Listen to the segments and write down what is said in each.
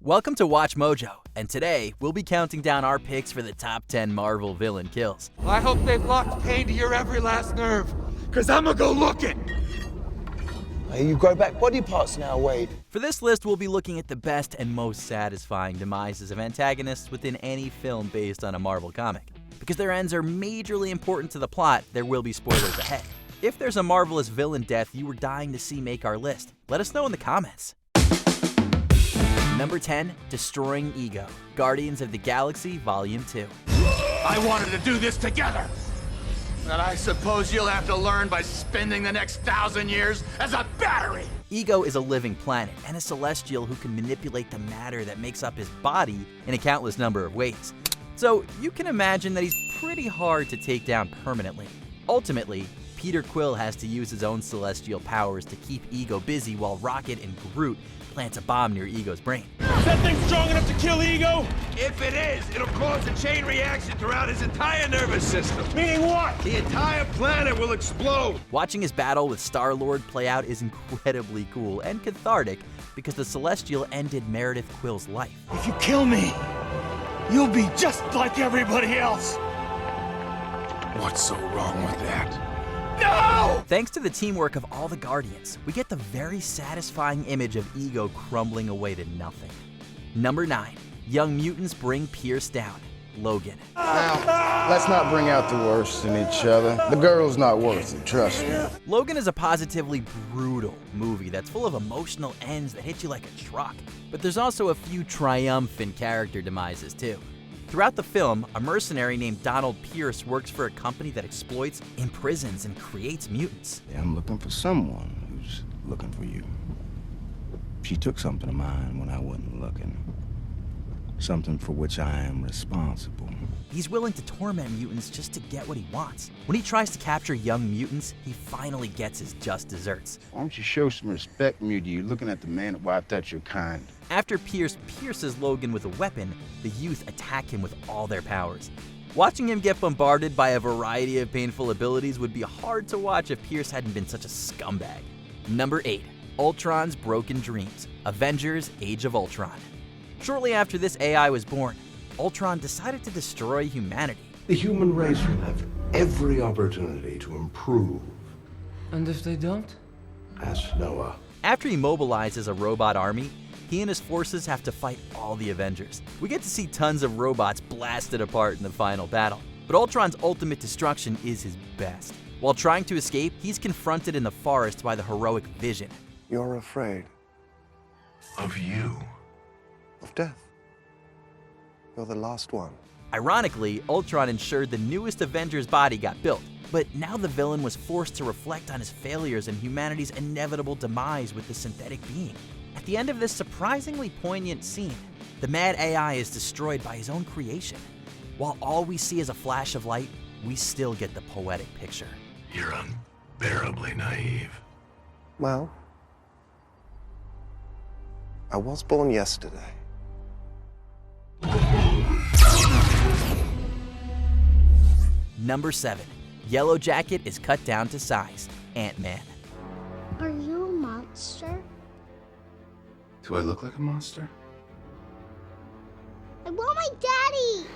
Welcome to Watch Mojo, and today we'll be counting down our picks for the top 10 Marvel villain kills. I hope they've locked pain to your every last nerve, cause I'ma go looking. Hey, you grow back body parts now, Wade. For this list, we'll be looking at the best and most satisfying demises of antagonists within any film based on a Marvel comic. Because their ends are majorly important to the plot, there will be spoilers ahead. If there's a marvelous villain death you were dying to see make our list, let us know in the comments. Number 10, Destroying Ego, Guardians of the Galaxy Volume 2. I wanted to do this together. And I suppose you'll have to learn by spending the next 1,000 years as a battery. Ego is a living planet and a celestial who can manipulate the matter that makes up his body in a countless number of ways. So you can imagine that he's pretty hard to take down permanently. Ultimately, Peter Quill has to use his own celestial powers to keep Ego busy while Rocket and Groot plants a bomb near Ego's brain. Is that thing strong enough to kill Ego? If it is, it'll cause a chain reaction throughout his entire nervous system. Meaning what? The entire planet will explode. Watching his battle with Star-Lord play out is incredibly cool and cathartic because the Celestial ended Meredith Quill's life. If you kill me, you'll be just like everybody else. What's so wrong with that? No! Thanks to the teamwork of all the Guardians, we get the very satisfying image of Ego crumbling away to nothing. Number 9. Young Mutants Bring Pierce Down, Logan. Now, let's not bring out the worst in each other. The girl's not worth it, trust me. Logan is a positively brutal movie that's full of emotional ends that hit you like a truck. But there's also a few triumphant character demises too. Throughout the film, a mercenary named Donald Pierce works for a company that exploits, imprisons, and creates mutants. I'm looking for someone who's looking for you. She took something of mine when I wasn't looking. Something for which I am responsible. He's willing to torment mutants just to get what he wants. When he tries to capture young mutants, he finally gets his just desserts. Why don't you show some respect, Muty? You're looking at the man that wiped out your kind. After Pierce pierces Logan with a weapon, the youth attack him with all their powers. Watching him get bombarded by a variety of painful abilities would be hard to watch if Pierce hadn't been such a scumbag. Number 8. Ultron's Broken Dreams, Avengers Age of Ultron. Shortly after this AI was born, Ultron decided to destroy humanity. The human race will have every opportunity to improve. And if they don't? Ask Noah. After he mobilizes a robot army, he and his forces have to fight all the Avengers. We get to see tons of robots blasted apart in the final battle. But Ultron's ultimate destruction is his best. While trying to escape, he's confronted in the forest by the heroic Vision. You're afraid Of you. of death. You're the last one. Ironically, Ultron ensured the newest Avengers body got built, but now the villain was forced to reflect on his failures and humanity's inevitable demise with the synthetic being. At the end of this surprisingly poignant scene, the mad AI is destroyed by his own creation. While all we see is a flash of light, we still get the poetic picture. You're unbearably naive. Well, I was born yesterday. Number 7. Yellow Jacket is cut down to size, Ant-Man. Are you a monster? Do I look like a monster? I want my daddy!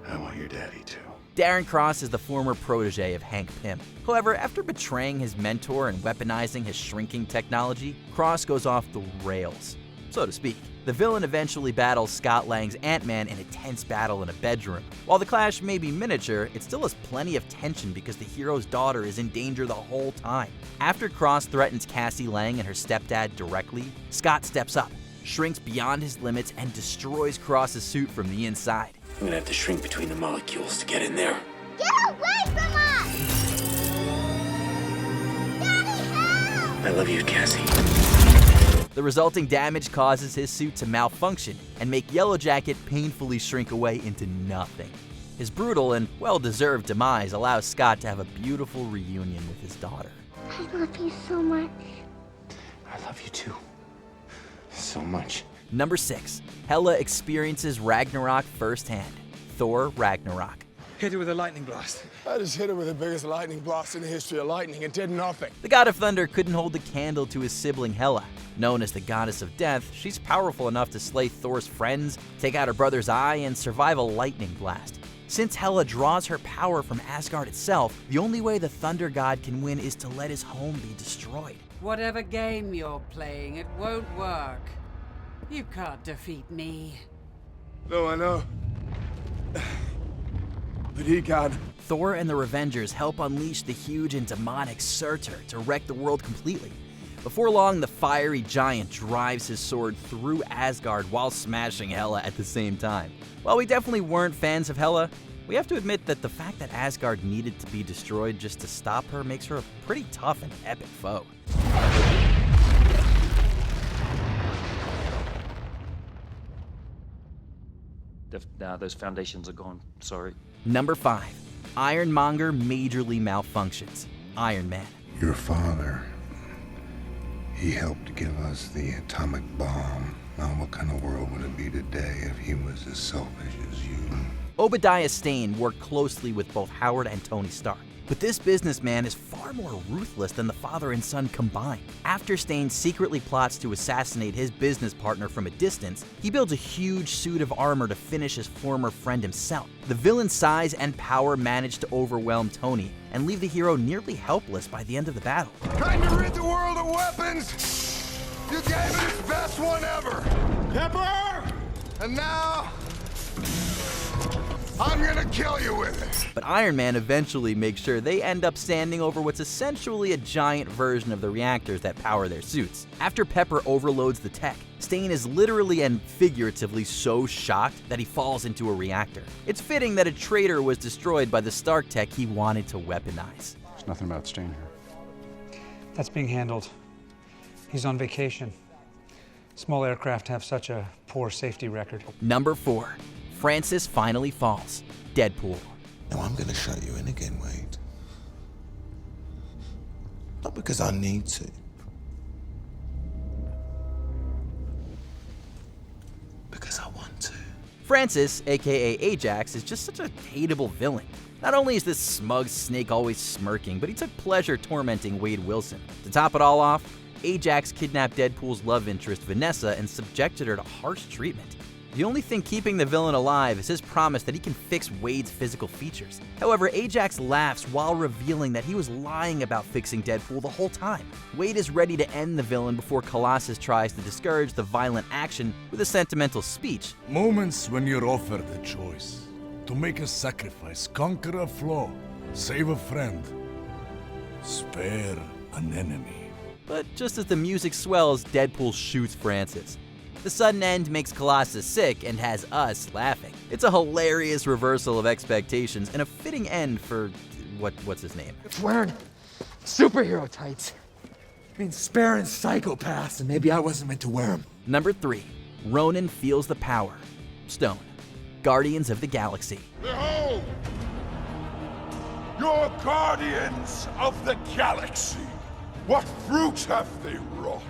I want your daddy too. Darren Cross is the former protege of Hank Pym. However, after betraying his mentor and weaponizing his shrinking technology, Cross goes off the rails, so to speak. The villain eventually battles Scott Lang's Ant-Man in a tense battle in a bedroom. While the clash may be miniature, it still has plenty of tension because the hero's daughter is in danger the whole time. After Cross threatens Cassie Lang and her stepdad directly, Scott steps up, shrinks beyond his limits, and destroys Cross's suit from the inside. I'm gonna have to shrink between the molecules to get in there. Get away from us! Daddy, help! I love you, Cassie. The resulting damage causes his suit to malfunction and make Yellow Jacket painfully shrink away into nothing. His brutal and well-deserved demise allows Scott to have a beautiful reunion with his daughter. I love you so much. I love you too. So much. Number 6. Hela experiences Ragnarok firsthand, Thor Ragnarok. Hit it with a lightning blast. I just hit it with the biggest lightning blast in the history of lightning. It did nothing. The god of thunder couldn't hold a candle to his sibling Hela. Known as the goddess of death, she's powerful enough to slay Thor's friends, take out her brother's eye, and survive a lightning blast. Since Hela draws her power from Asgard itself, the only way the thunder god can win is to let his home be destroyed. Whatever game you're playing, it won't work. You can't defeat me. No, I know. But he can. Thor and the Avengers help unleash the huge and demonic Surtur to wreck the world completely. Before long, the fiery giant drives his sword through Asgard while smashing Hela at the same time. While we definitely weren't fans of Hela, we have to admit that the fact that Asgard needed to be destroyed just to stop her makes her a pretty tough and epic foe. Those foundations are gone, sorry. Number 5. Ironmonger majorly malfunctions. Iron Man. Your father, he helped give us the atomic bomb. Now what kind of world would it be today if he was as selfish as you? Obadiah Stane worked closely with both Howard and Tony Stark. But this businessman is far more ruthless than the father and son combined. After Stane secretly plots to assassinate his business partner from a distance, he builds a huge suit of armor to finish his former friend himself. The villain's size and power manage to overwhelm Tony and leave the hero nearly helpless by the end of the battle. Trying to rid the world of weapons! You gave it its best one ever! Pepper! And now, I'm gonna kill you with it! But Iron Man eventually makes sure they end up standing over what's essentially a giant version of the reactors that power their suits. After Pepper overloads the tech, Stane is literally and figuratively so shocked that he falls into a reactor. It's fitting that a traitor was destroyed by the Stark tech he wanted to weaponize. There's nothing about Stane here. That's being handled. He's on vacation. Small aircraft have such a poor safety record. Number 4. Francis finally falls. Deadpool. Now I'm gonna shut you in again, Wade. Not because I need to. Because I want to. Francis, aka Ajax, is just such a hateable villain. Not only is this smug snake always smirking, but he took pleasure tormenting Wade Wilson. To top it all off, Ajax kidnapped Deadpool's love interest Vanessa and subjected her to harsh treatment. The only thing keeping the villain alive is his promise that he can fix Wade's physical features. However, Ajax laughs while revealing that he was lying about fixing Deadpool the whole time. Wade is ready to end the villain before Colossus tries to discourage the violent action with a sentimental speech. Moments when you're offered a choice. To make a sacrifice, conquer a flaw, save a friend, spare an enemy. But just as the music swells, Deadpool shoots Francis. The sudden end makes Colossus sick and has us laughing. It's a hilarious reversal of expectations and a fitting end for what's his name? It's wearing superhero tights. I mean, sparing psychopaths, and maybe I wasn't meant to wear them. Number 3. Ronan feels the power. Stone. Guardians of the Galaxy. Behold! Your guardians of the galaxy! What fruit have they wrought?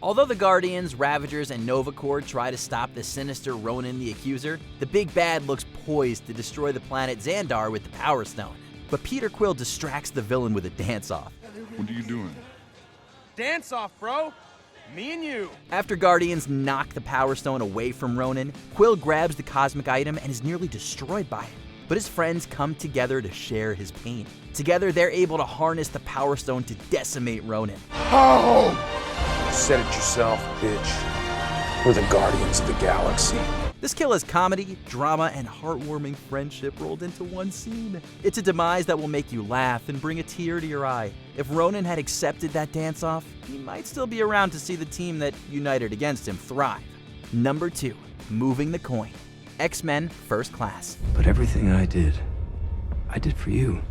Although the Guardians, Ravagers, and Nova Corps try to stop the sinister Ronan the Accuser, the big bad looks poised to destroy the planet Xandar with the Power Stone. But Peter Quill distracts the villain with a dance-off. What are you doing? Dance off, bro! Me and you! After Guardians knock the Power Stone away from Ronan, Quill grabs the cosmic item and is nearly destroyed by it. But his friends come together to share his pain. Together, they're able to harness the Power Stone to decimate Ronan. Oh! Said it yourself, bitch. We're the Guardians of the Galaxy. This kill has comedy, drama, and heartwarming friendship rolled into one scene. It's a demise that will make you laugh and bring a tear to your eye. If Ronan had accepted that dance-off, he might still be around to see the team that united against him thrive. Number 2. Moving the coin. X-Men First Class. But everything I did for you.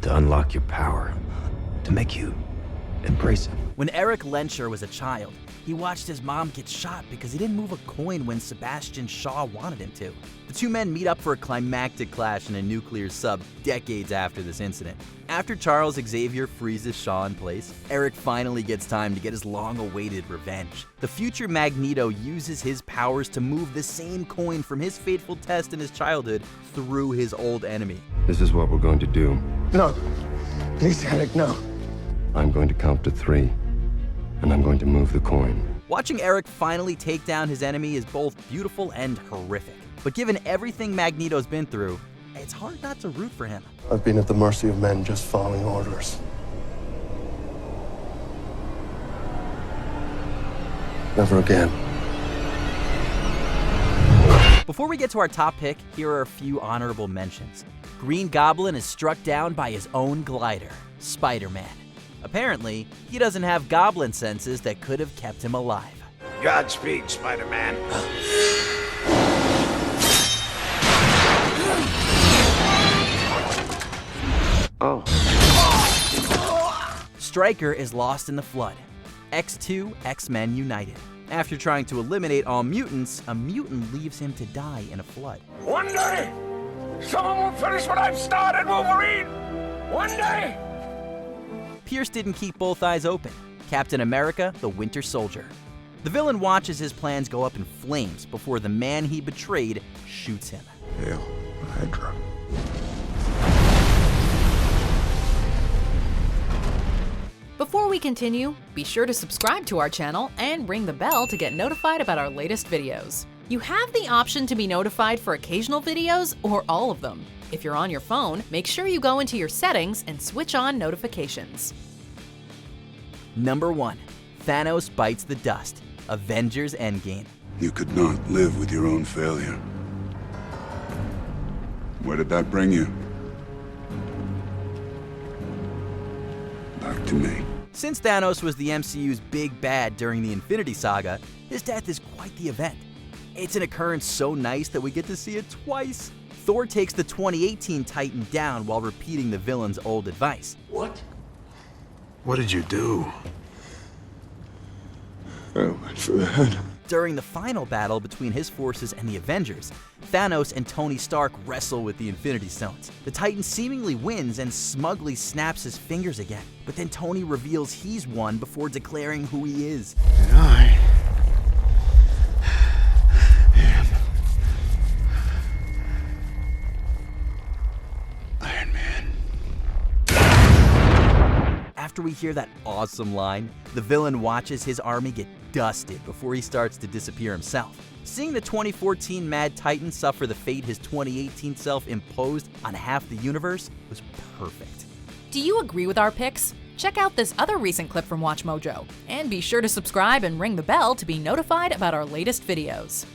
To unlock your power. To make you embrace it. When Eric Lensher was a child, he watched his mom get shot because he didn't move a coin when Sebastian Shaw wanted him to. The two men meet up for a climactic clash in a nuclear sub decades after this incident. After Charles Xavier freezes Shaw in place, Eric finally gets time to get his long-awaited revenge. The future Magneto uses his powers to move the same coin from his fateful test in his childhood through his old enemy. This is what we're going to do. No. Please, Eric, no. I'm going to count to 3, and I'm going to move the coin. Watching Eric finally take down his enemy is both beautiful and horrific. But given everything Magneto's been through, it's hard not to root for him. I've been at the mercy of men just following orders. Never again. Before we get to our top pick, here are a few honorable mentions. Green Goblin is struck down by his own glider, Spider-Man. Apparently, he doesn't have goblin senses that could have kept him alive. Godspeed, Spider-Man. Oh. Stryker is lost in the flood. X2 X-Men United. After trying to eliminate all mutants, a mutant leaves him to die in a flood. One day, someone will finish what I've started, Wolverine! One day! Pierce didn't keep both eyes open. Captain America, the Winter Soldier. The villain watches his plans go up in flames before the man he betrayed shoots him. Hail Hydra. Before we continue, be sure to subscribe to our channel and ring the bell to get notified about our latest videos. You have the option to be notified for occasional videos or all of them. If you're on your phone, make sure you go into your settings and switch on notifications. Number 1. Thanos bites the dust. Avengers Endgame. You could not live with your own failure. Where did that bring you? Back to me. Since Thanos was the MCU's big bad during the Infinity Saga, his death is quite the event. It's an occurrence so nice that we get to see it twice. Thor takes the 2018 Titan down while repeating the villain's old advice. What? What did you do? I went for the head. During the final battle between his forces and the Avengers, Thanos and Tony Stark wrestle with the Infinity Stones. The Titan seemingly wins and smugly snaps his fingers again, but then Tony reveals he's won before declaring who he is. And I am Iron Man. After we hear that awesome line, the villain watches his army get dusted before he starts to disappear himself. Seeing the 2014 Mad Titan suffer the fate his 2018 self imposed on half the universe was perfect. Do you agree with our picks? Check out this other recent clip from WatchMojo, and be sure to subscribe and ring the bell to be notified about our latest videos.